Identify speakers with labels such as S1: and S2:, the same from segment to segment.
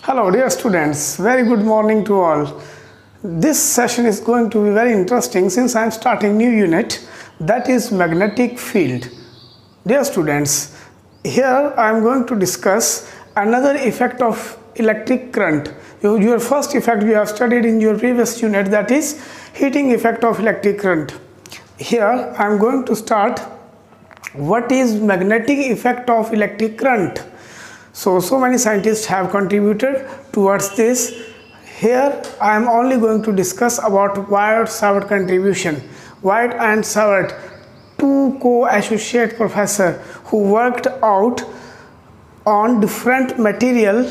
S1: Hello dear students, very good morning to all. This session is going to be very interesting since I am starting new unit, that is magnetic field. Dear students, here I am going to discuss another effect of electric current. Your first effect you have studied in your previous unit, that is heating effect of electric current. Here I am going to start what is magnetic effect of electric current. So many scientists have contributed towards this. Here I am only going to discuss about Wyatt-Savart contribution. Wyatt and Savart, two co-associate professors who worked out on different material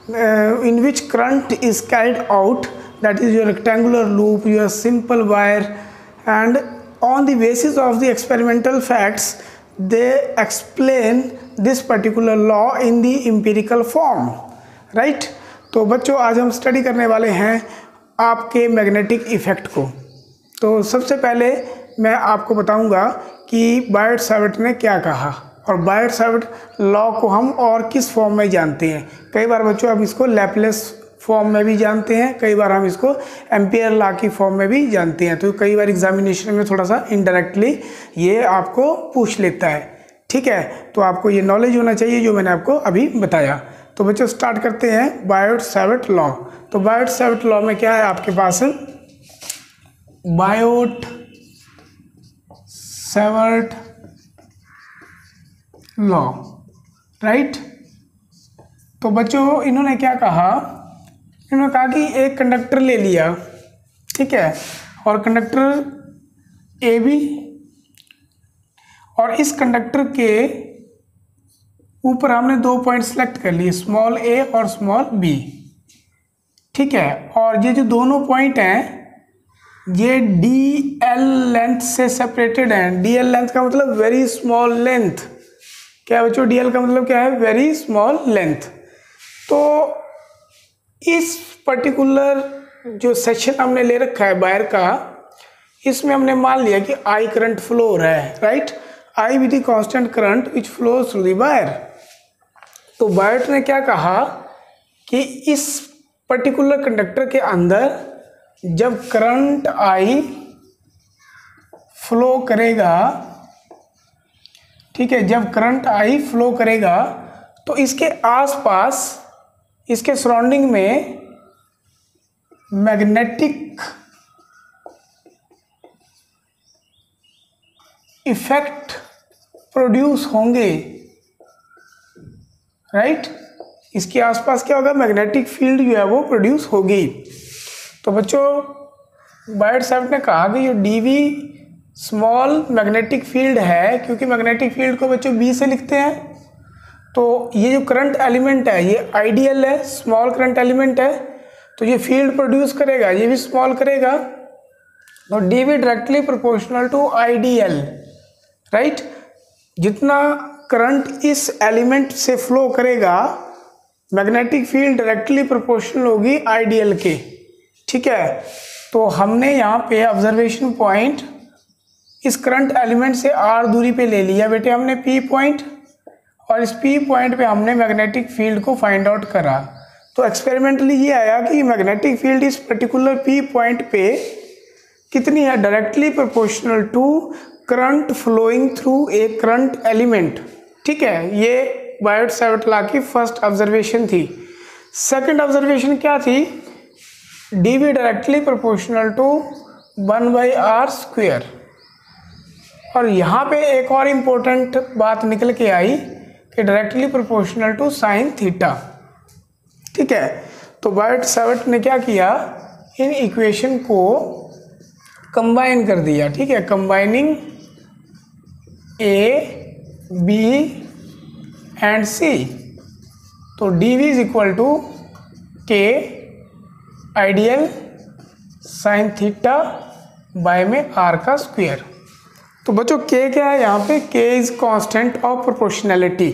S1: in which current is carried out, that is your rectangular loop, your simple wire, and on the basis of the experimental facts they explain this particular law in the empirical form, right? तो बच्चों आज हम study करने वाले हैं आपके magnetic effect को। तो सबसे पहले मैं आपको बताऊंगा कि वायट-सावर्ट ने क्या कहा और वायट-सावर्ट लॉ को हम और किस फॉर्म में जानते हैं। कई बार बच्चों हम इसको लैपलेस फॉर्म में भी जानते हैं, कई बार हम इसको एम्पियर लॉ की फॉर्म में भी जानते हैं। तो कई बार एग्जामिनेशन में थोड़ा सा इनडायरेक्टली ये आपको पूछ लेता है, ठीक है? तो आपको ये नॉलेज होना चाहिए जो मैंने आपको अभी बताया। तो बच्चों स्टार्ट करते हैं वायट-सावर्ट लॉ। तो वायट-सावर्ट लॉ में क्या है आपके पास, वायट-सावर्ट लॉ, राइट? तो बच्चों इन्होंने क्या कहा, इन्होंने कहा कि एक कंडक्टर ले लिया, ठीक है, और कंडक्टर ए बी, और इस कंडक्टर के ऊपर हमने दो पॉइंट सेलेक्ट कर लिए, स्मॉल ए और स्मॉल बी, ठीक है। और ये जो दोनों पॉइंट हैं ये डी एल लेंथ से सेपरेटेड हैं। डी एल लेंथ का मतलब वेरी स्मॉल लेंथ। क्या है बच्चों, डी एल का मतलब क्या है, वेरी स्मॉल लेंथ। तो इस पर्टिकुलर जो सेक्शन हमने ले रखा है वायर का, इसमें हमने मान लिया कि आई करंट फ्लो हो रहा है, right? I with the constant current which flow through the wire. तो वायट ने क्या कहा कि इस पर्टिकुलर कंडक्टर के अंदर जब करंट आई फ्लो करेगा, ठीक है, जब करंट आई फ्लो करेगा तो इसके आसपास, इसके सराउंडिंग में मैग्नेटिक इफेक्ट प्रोड्यूस होंगे, राइट? इसके आसपास क्या होगा, मैग्नेटिक फील्ड जो है वो प्रोड्यूस होगी। तो बच्चों वायट-सावर्ट ने कहा कि ये डीवी स्मॉल मैग्नेटिक फील्ड है, क्योंकि मैग्नेटिक फील्ड को बच्चों बी से लिखते हैं। तो ये जो करंट एलिमेंट है ये आइडियल है, स्मॉल करंट एलिमेंट है, तो ये फील्ड प्रोड्यूस करेगा, ये भी स्मॉल करेगा। तो D V directly proportional to ideal, right? जितना करंट इस एलिमेंट से फ्लो करेगा मैग्नेटिक फील्ड डायरेक्टली प्रोपोर्शनल होगी आइडियल के, ठीक है? तो हमने यहाँ पे ऑब्जर्वेशन पॉइंट इस करंट एलिमेंट से आर दूरी पे ले लिया बेटे हमने पी पॉइंट, और इस पी पॉइंट पे हमने मैग्नेटिक फील्ड को फाइंड आउट करा। तो एक्सपेरिमेंटली ये आया कि मैग्नेटिक फील्ड इस पर्टिकुलर पी पॉइंट पे कितनी है, directly proportional to current flowing through a current element, ठीक है? ये वायट-सावर्ट लॉ की फर्स्ट ऑब्जर्वेशन थी। सेकंड ऑब्जर्वेशन क्या थी, D V directly proportional to 1/r²। और यहाँ पे एक और इम्पोर्टेंट बात निकल के आई कि directly proportional to sine theta, ठीक है? तो वायट-सावर्ट ने क्या किया, इन इक्वेशन को कंबाइन कर दिया, ठीक है? Combining A B and C. तो D v is equal to k ideal sine theta by में आर का स्क्वायर। तो बच्चों के क्या है यहाँ पे, k is constant of proportionality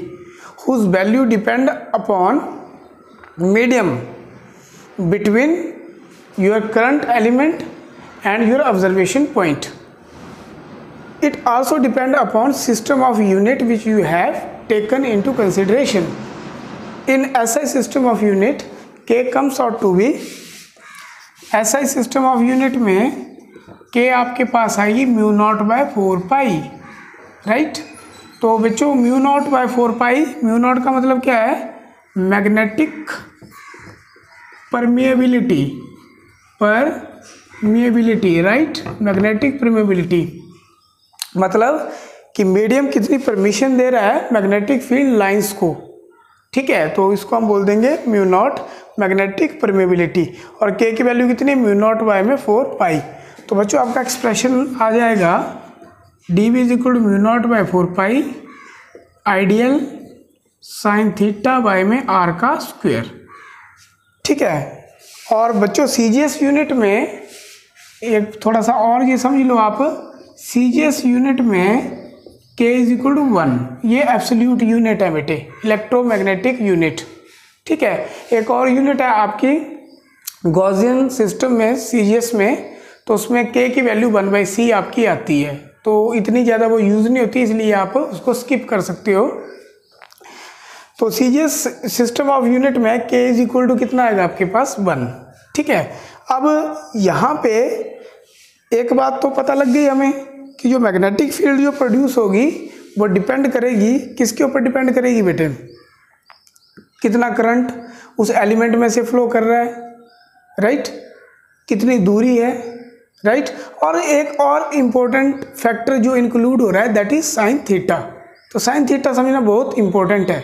S1: whose value depend upon medium between your current element and your observation point. It also depends upon system of unit which you have taken into consideration. In SI system of unit, k comes out to be, SI system of unit में k आपके पास आएगी mu naught by 4 pi, right. तो बच्चों mu naught by 4 pi, mu naught का मतलब क्या है, magnetic permeability, permeability, right, magnetic permeability मतलब कि मीडियम कितनी परमिशन दे रहा है मैग्नेटिक फील्ड लाइंस को, ठीक है। तो इसको हम बोल देंगे म्यू नॉट मैग्नेटिक परमिएबिलिटी, और के की वैल्यू कितनी, म्यू नॉट बाय में 4 पाई। तो बच्चों आपका एक्सप्रेशन आ जाएगा d v is equal to mu naught by 4 pi ideal sine theta by में आर का स्क्वायर, ठीक है। और बच्चों सीजीएस यूनिट में एक थोड़ा सा और ये समझ लो आप, सीजीएस यूनिट में के इज इक्वल टू 1, ये एब्सोल्यूट यूनिट है बेटे, इलेक्ट्रोमैग्नेटिक यूनिट, ठीक है। एक और यूनिट है आपकी गॉसियन सिस्टम में सीजीएस में, तो उसमें के की वैल्यू 1/c आपकी आती है, तो इतनी ज़्यादा वो यूज़ नहीं होती, इसलिए आप उसको स्किप कर सकते हो। तो सीजीएस सिस्टम ऑफ यूनिट में के इज इक्वल टू कितना आएगा आपके पास 1, ठीक है। अब यहाँ पे एक बात तो पता लग गई हमें कि जो मैग्नेटिक फील्ड जो प्रोड्यूस होगी वो डिपेंड करेगी किसके ऊपर, डिपेंड करेगी बेटे, कितना करंट उस एलिमेंट में से फ्लो कर रहा है, राइट, कितनी दूरी है, राइट। और एक और इम्पोर्टेंट फैक्टर जो इंक्लूड हो रहा है दैट इज साइन थीटा। तो साइन थीटा समझना बहुत इंपॉर्टेंट है।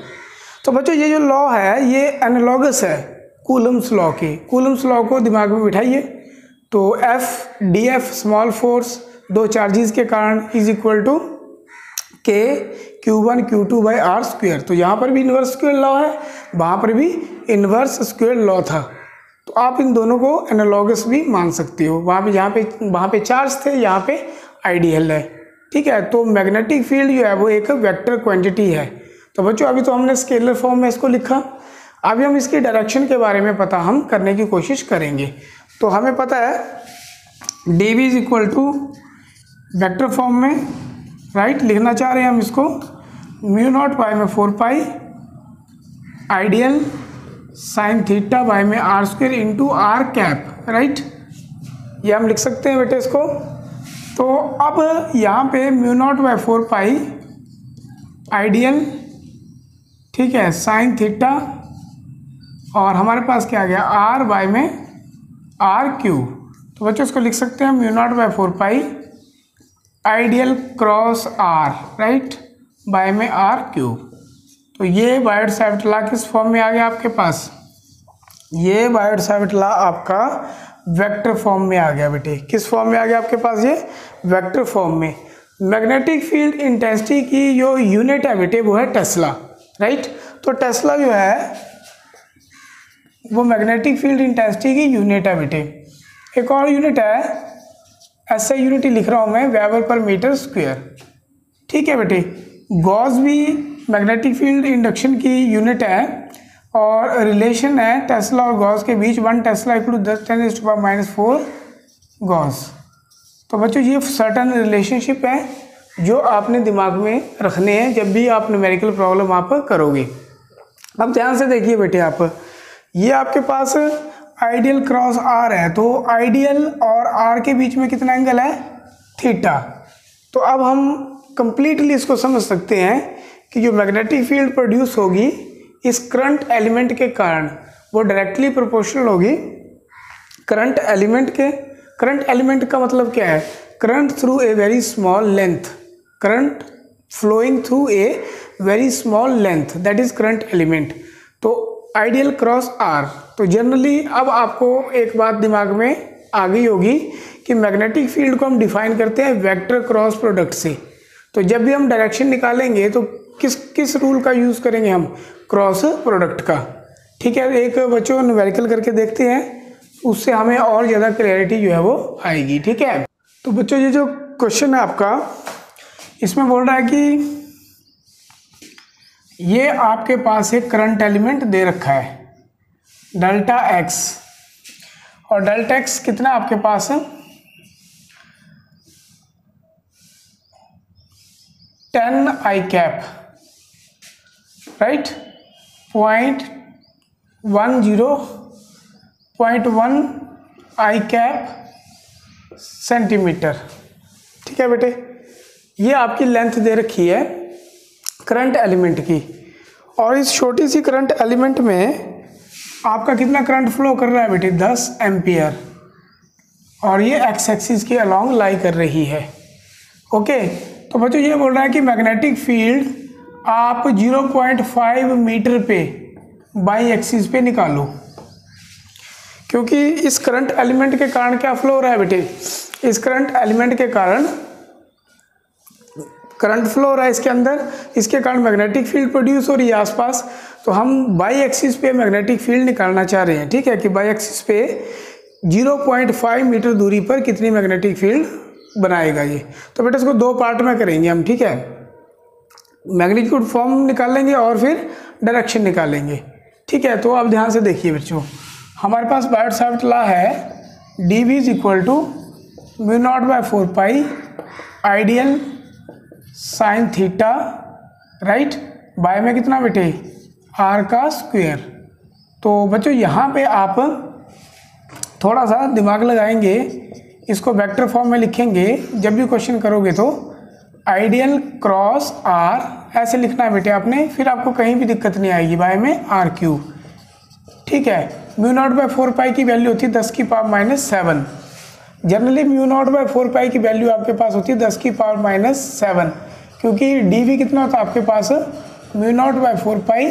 S1: तो बच्चों ये जो लॉ है ये एनालॉगस है कूलम्स लॉ के, कूलम्स लॉ को दिमाग में बिठाइए। तो F D F small force दो चार्जेस के कारण इज इक्वल टू के Q1 Q2 by are square. तो यहाँ पर भी इन्वर्स स्क्वेयर लॉ है, वहाँ पर भी इन्वर्स स्क्वेयर लॉ था, तो आप इन दोनों को एनालॉगस भी मान सकते हो। वहाँ पे चार्ज थे, यहाँ पे आइडियल है, ठीक है। तो मैग्नेटिक फील्ड जो है वो एक वेक्टर क्वांटिटी है। तो बच्चों अभी तो हमने स्केलर फॉर्म में इसको लिखा, अभी हम इसकी डायरेक्शन के बारे में पता हम करने की कोशिश करेंगे। तो हमें पता है d v is equal to vector form में, राइट, लिखना चाह रहे हैं हम इसको म्यू नॉट बाय में 4 pi ideal sine theta by में r square into r cap, right, ये हम लिख सकते हैं बेटे इसको। तो अब यहाँ पे mu naught by 4 pi ideal, ठीक है, साइन थीटा, और हमारे पास क्या आ गया आर बाय में आर क्यू। तो बच्चों इसको लिख सकते हैं mu naught by 4 pi ideal cross r, right, by में आर क्यूब। तो ये बायोट-सावर्त लॉ किस फॉर्म में आ गया आपके पास, ये बायोट-सावर्त लॉ आपका वेक्टर फॉर्म में आ गया बेटे। किस फॉर्म में आ गया आपके पास, ये वेक्टर फॉर्म में। मैग्नेटिक फील्ड इंटेंसिटी की जो यूनिट है बेटे वो है टेस्ला, राइट। तो टेस्ला जो है वो मैग्नेटिक फील्ड इंटेंसिटी की यूनिट है बेटे। एक और यूनिट है, ऐसा यूनिट लिख रहा हूँ मैं, वेबर पर मीटर स्क्वायर, ठीक है बेटे। गॉस भी मैग्नेटिक फील्ड इंडक्शन की यूनिट है, और रिलेशन है टेस्ला और गॉस के बीच, 1 टेस्ला इक्वल टू 10⁻⁴ गॉस। तो बच्चों ये सर्टन रिलेशनशिप है जो आपने दिमाग में रखने हैं जब भी आप न्यूमेरिकल प्रॉब्लम आप करोगे। अब ध्यान से देखिए बेटे, आप ये आपके पास आइडियल क्रॉस आर है, तो आइडियल और आर के बीच में कितना एंगल है, थीटा। तो अब हम कंप्लीटली इसको समझ सकते हैं कि जो मैग्नेटिक फील्ड प्रोड्यूस होगी इस करंट एलिमेंट के कारण वो डायरेक्टली प्रोपोर्शनल होगी करंट एलिमेंट के। करंट एलिमेंट का मतलब क्या है, current through a very small length, current flowing through a very small length, that is current element. तो आइडियल क्रॉस आर। तो जनरली अब आपको एक बात दिमाग में आ गई होगी कि मैग्नेटिक फील्ड को हम डिफाइन करते हैं वेक्टर क्रॉस प्रोडक्ट से। तो जब भी हम डायरेक्शन निकालेंगे तो किस रूल का यूज़ करेंगे हम, क्रॉस प्रोडक्ट का, ठीक है। एक बच्चों न्यूमेरिकल करके देखते हैं, उससे हमें और ज़्यादा क्लैरिटी जो है वो आएगी, ठीक है। तो बच्चों ये जो क्वेश्चन है आपका, इसमें बोल रहा है कि ये आपके पास एक करंट एलिमेंट दे रखा है डेल्टा एक्स, और डेल्टा एक्स कितना आपके पास है 10 आई कैप, राइट, 0.10 0.1 आई कैप सेंटीमीटर। ठीक है बेटे, ये आपकी लेंथ दे रखी है करंट एलिमेंट की, और इस छोटी सी करंट एलिमेंट में आपका कितना करंट फ्लो कर रहा है बेटे, 10 एम्पियर, और ये एक्स एक्सिस के अलोंग लाई कर रही है। ओके, तो बच्चों ये बोल रहा है कि मैग्नेटिक फील्ड आप 0.5 मीटर पे बाई एक्सिस पे निकालो, क्योंकि इस करंट एलिमेंट के कारण क्या फ्लो हो रहा है बेटे, इस करंट एलिमेंट के कारण करंट फ्लो हो रहा है इसके अंदर, इसके कारण मैग्नेटिक फील्ड प्रोड्यूस हो रही है आसपास। तो हम बाई एक्सिस पे मैग्नेटिक फील्ड निकालना चाह रहे हैं। ठीक है, कि बाई एक्सिस पे 0.5 मीटर दूरी पर कितनी मैग्नेटिक फील्ड बनाएगा ये। तो बेटा इसको दो पार्ट में करेंगे हम। ठीक है, मैग्नीट्यूड फॉर्म निकाल लेंगे और फिर डायरेक्शन निकालेंगे। ठीक है, तो आप ध्यान से देखिए बच्चों, हमारे पास बायोट सावर्ट लॉ है dV is equal to μ0/4 pi ideal sine theta, right, by में कितना बेटे, r का स्क्वायर। तो बच्चों यहाँ पे आप थोड़ा सा दिमाग लगाएंगे, इसको वेक्टर फॉर्म में लिखेंगे। जब भी क्वेश्चन करोगे तो आइडियल क्रॉस r ऐसे लिखना है बेटे आपने, फिर आपको कहीं भी दिक्कत नहीं आएगी, बाय में r3। ठीक है, μ0/4 पाई की वैल्यू होती है 10⁻⁻7। जनरली μ0/4 पाई की वैल्यू आपके पास होती है 10⁻⁻7, क्योंकि dV कितना होता है आपके पास, μ0/4 pi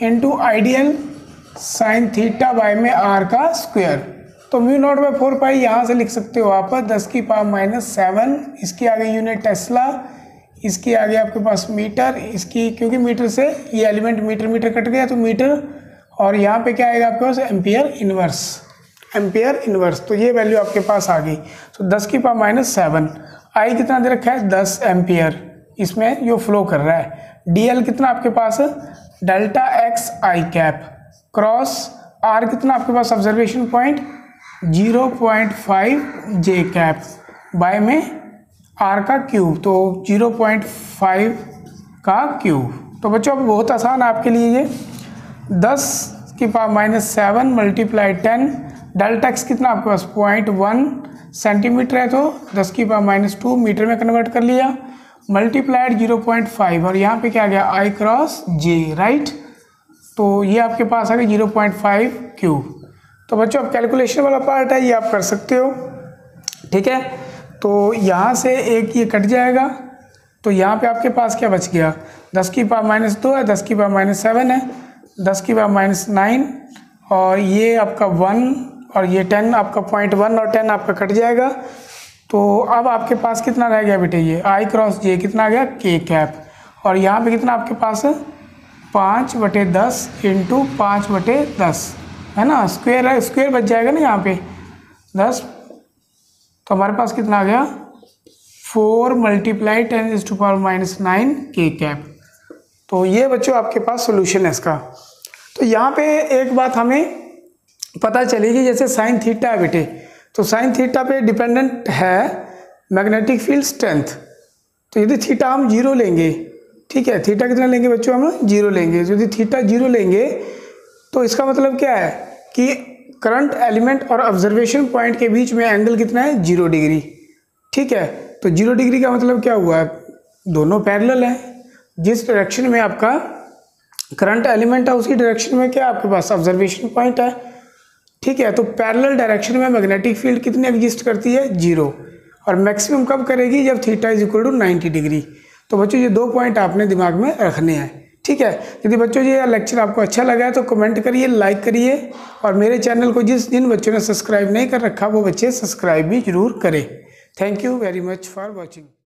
S1: into ideal sine theta by में r का स्क्वायर। तो μ0/4 पाई यहाँ से लिख सकते हो आप 10⁻⁻7, इसकी आगे यूनिट टेस्ला, इसकी आगे आपके पास मीटर, इसकी क्योंकि मीटर से ये एलिमेंट मीटर मीटर कट गया तो मीटर, और यहाँ पे क्या आएगा आपके पास, एम्पियर इनवर्स, एम्पियर इनवर्स। तो ये वैल्यू आपके पास आ गई। तो 10⁻⁻7, आई कितना दे रखा है, 10 एम्पियर, इसमें जो फ्लो कर रहा है। dl कितना आपके पास, delta x i cap, cross r कितना आपके पास, observation point 0.5 j cap, by में r का क्यूब, तो 0.5 का क्यूब। तो बच्चों अब बहुत आसान है आपके लिए ये, 10⁻⁻7 मल्टीप्लाई 10, डेल्टा एक्स कितना आपके पास 0.1 सेंटीमीटर है, तो 10⁻⁻2 मीटर में कन्वर्ट कर लिया, मल्टीप्लाइड 0.5, और यहाँ पे क्या आ गया, आई क्रॉस जे, राइट। तो ये आपके पास आ गया 0.5 क्यूब। तो बच्चों अब कैलकुलेशन वाला पार्ट है, ये आप कर सकते हो। ठीक है, तो यहाँ से एक ये कट जाएगा, तो यहाँ पे आपके पास क्या बच गया, 10⁻⁻2 है, 10⁻⁻7 है, 10⁻�9, और ये आपका 1 और ये 10 आपका 0.1 और 10 आपका कट जाएगा। तो अब आपके पास कितना रह गया बेटे, ये आई क्रॉस जे कितना आ गया, के कैप, और यहाँ पे कितना आपके पास 5/10 इंटू 5/10 है ना, स्क्वायर है, स्क्वायर बच जाएगा ना यहाँ पे 10। तो हमारे पास कितना आ गया, 4 × 10⁻⁻9 के कैप। तो ये बच्चों आपके पास सोल्यूशन है इसका। तो यहाँ पे एक बात हमें पता चलेगी, जैसे साइन थीटा है बेटे, तो साइन थीटा पे डिपेंडेंट है मैग्नेटिक फील्ड स्ट्रेंथ। तो यदि थीटा हम 0 लेंगे, ठीक है, थीटा कितना लेंगे बच्चों, हम 0 लेंगे। यदि थीटा 0 लेंगे तो इसका मतलब क्या है कि करंट एलिमेंट और ऑब्जर्वेशन पॉइंट के बीच में एंगल कितना है, 0 डिग्री। ठीक है, तो 0 डिग्री का मतलब क्या हुआ, दोनों पैरेलल हैं। जिस डायरेक्शन में आपका करंट एलिमेंट है उसी डायरेक्शन में क्या आपके पास ऑब्जर्वेशन पॉइंट है। ठीक है, तो पैरेलल डायरेक्शन में मैग्नेटिक फील्ड कितनी एग्जिस्ट करती है, 0, और मैक्सिमम कब करेगी, जब theta is equal to 90 degree. तो बच्चों ये 2 पॉइंट आपने दिमाग में रखने हैं। ठीक है, यदि बच्चों ये लेक्चर आपको अच्छा लगा है तो कमेंट करिए, लाइक करिए, और मेरे चैनल को जिन बच्चों ने सब्सक्राइब नहीं कर रखा वो बच्चे सब्सक्राइब भी जरूर करें। Thank you very much for watching.